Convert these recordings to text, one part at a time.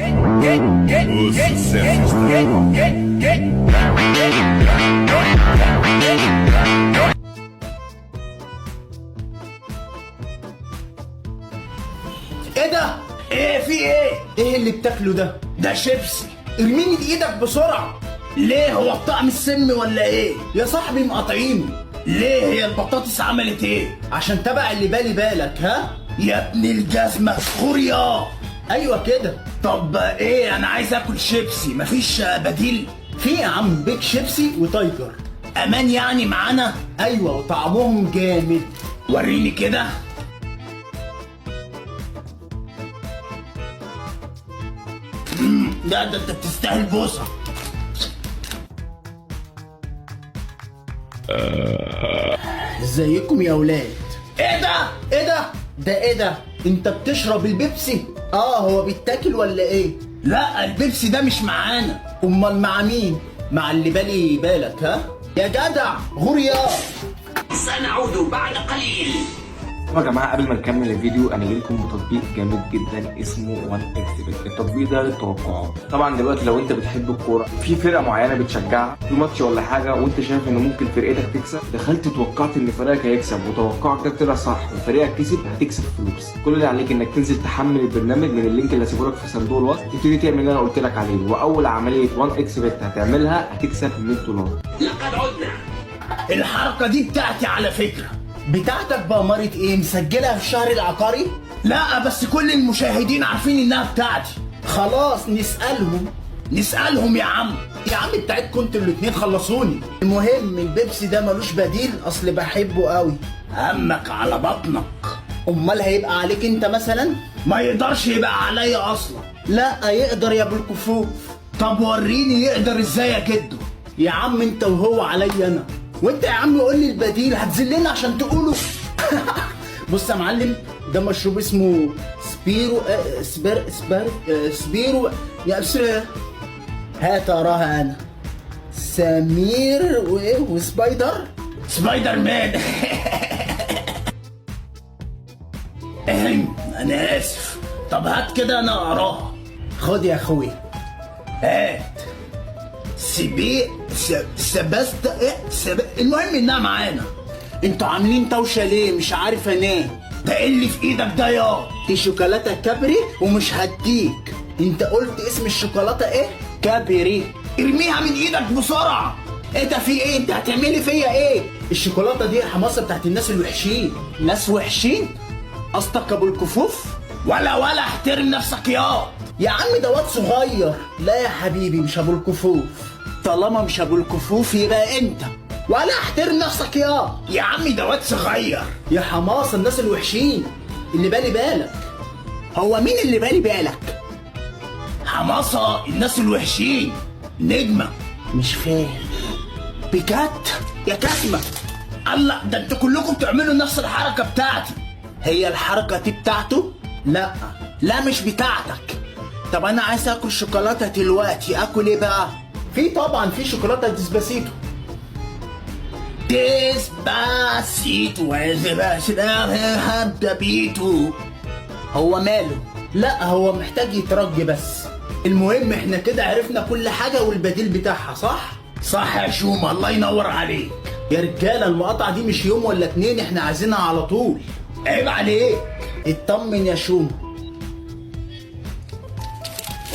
ايه ده؟ ايه في ايه؟ ايه اللي بتاكله ده؟ ده شيبسي. ارميني بايدك بسرعة. ليه هو الطعم السم ولا ايه؟ يا صاحبي مقاطعينه. ليه هي البطاطس عملت ايه؟ عشان تبع اللي بالي بالك ها؟ يا ابن الجزمة خوريا. ايوه كده. طب ايه، انا عايز اكل شيبسي، مفيش بديل؟ في يا عم بيك شيبسي وتايجر. امان يعني معانا؟ ايوه وطعمهم جامد. وريني كده. ده انت بتستاهل بوسه. ازيكم يا ولاد؟ ايه ده؟ ايه ده؟ ده ايه ده؟ انت بتشرب البيبسي؟ هو بيتاكل ولا ايه؟ لا البيبسي ده مش معانا. امال مع مين؟ مع اللي بالي بالك ها؟ يا جدع غوريا. سنعود بعد قليل. يا جماعه قبل ما نكمل الفيديو انا جاي لكم بتطبيق جامد جدا اسمه 1xbet. التطبيق ده للتوقعات. طبعا دلوقتي لو انت بتحب الكوره في فرقه معينه بتشجعها في ماتش ولا حاجه وانت شايف ان ممكن فرقتك تكسب، دخلت توقعت ان فريقك هيكسب وتوقعك ده طلع صح وفريقك كسب، هتكسب فلوس. كل اللي عليك انك تنزل تحمل البرنامج من اللينك اللي هسيبه لك في صندوق الوصف، تبتدي تعمل اللي انا قلت لك عليه، واول عمليه 1xbet هتعملها هتكسب $100. لقد عدنا. الحركه دي بتاعتي على فكره. بتاعتك بأمارة ايه؟ مسجلها في الشهر العقاري؟ لا بس كل المشاهدين عارفين انها بتاعتي. خلاص نسألهم. نسألهم يا عم. يا عم بتاعتكم انتوا الاتنين خلصوني. المهم البيبسي ده ملوش بديل، اصل بحبه قوي. همك على بطنك. امال هيبقى عليك انت مثلا؟ ما يقدرش يبقى عليا اصلا. لا يقدر يا ابو الكفوف. طب وريني يقدر ازاي يا جدو. يا عم انت وهو عليا انا، وانت يا عم قول لي البديل، هتذلنا عشان تقوله. بص يا معلم، ده مشروب اسمه سبيرو سبيرو يا أسرة. هات اراها انا. سمير وايه وسبايدر. سبايدر مان. انا اسف. طب هات كده انا اقراها. خد يا اخويا. هات. المهم انها معانا. انتوا عاملين توشه ليه؟ مش عارف انام. ده ايه اللي في ايدك ده يا؟ دي شوكولاته كابري ومش هديك. انت قلت اسم الشوكولاته ايه؟ كابري. ارميها من ايدك بسرعه. ايه ده؟ في ايه؟ انت هتعملي فيا ايه؟ الشوكولاته دي الحماصه بتاعت الناس الوحشين. ناس وحشين؟ قصدك ابو الكفوف؟ ولا احترم نفسك يا عم ده واد صغير. لا يا حبيبي مش ابو الكفوف. طالما مش ابو الكفوف يبقى انت. ولا احترم نفسك يا عم ده واد صغير. يا حماصه الناس الوحشين اللي بالي بالك. هو مين اللي بالي بالك؟ حماصه الناس الوحشين. نجمه. مش فاهم. بجد يا كاسمه. الله، ده انتوا كلكم بتعملوا نفس الحركه بتاعتي. هي الحركه دي بتاعته؟ لا مش بتاعتك. طب انا عايز اكل شوكولاته دلوقتي، اكل ايه بقى؟ في طبعا في شوكولاته ديسباسيتو. هو ماله؟ لا هو محتاج يترج بس. المهم احنا كده عرفنا كل حاجه والبديل بتاعها، صح يا شومه، الله ينور عليك. يا رجاله المقاطعه دي مش يوم ولا اتنين، احنا عايزينها على طول. عيب عليك. اطمن يا شومه.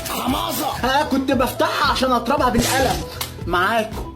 حماصه. كنت بفتحها عشان اضربها بالقلم معاكم.